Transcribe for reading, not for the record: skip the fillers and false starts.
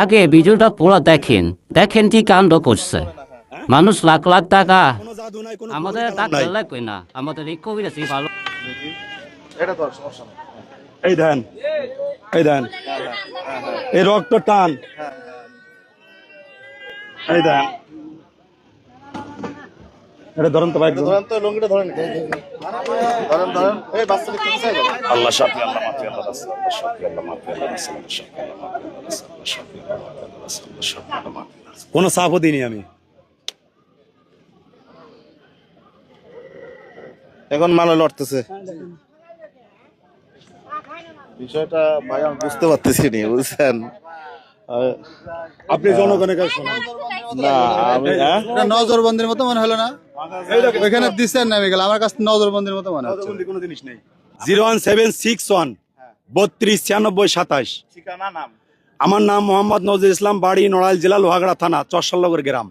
আগে ভিডিওটা পুরো দেখেন, দেখেন কি কাণ্ড করছে। মানুষ লাখ লাখ টাকা, আমাদের টাকা লাগবে না, আমাদের এই কবিরাজি ভালো। এই দেন, এই দেন, এই রক্ত টান, এই দেন, এটা ধরেন তো ভাই, ধরেন তো লুঙ্গিটা ধরেন, ধরেন ধরেন। এই বাচ্চা দেখতে চাই আল্লাহ শাফি, আল্লাহ মাফি, আল্লাহ রাসূল, আল্লাহ শাফি, আল্লাহ মাফি, আল্লাহ রাসূল, আল্লাহ শাফি, আল্লাহ মাফি, আল্লাহ রাসূল, আল্লাহ শাফি, আল্লাহ মাফি, আল্লাহ রাসূল, আল্লাহ শাফি, আল্লাহ মাফি। কোনো সাফও দিইনি আমি। এখন মালা লড়তেছে। বিষয়টা ভাই আমি বুঝতে পারতেছি নি, বুঝছেন? আপনি জনগণের কাছে শোনান। না আমি নজরবন্দির মতো মনে হলো না, ওইখানে দিচ্ছেন না, আমি গেলাম আমার কাছে নজরবন্দির মতো মনে হচ্ছে। কোনো জিনিস নেই। 01761 32 96 27। ঠিকানা নাম আমার নাম মোহাম্মদ নজরুল ইসলাম, বাড়ি নড়াইল জেলা লোহাগড়া থানা, চরশালনগর গ্রাম।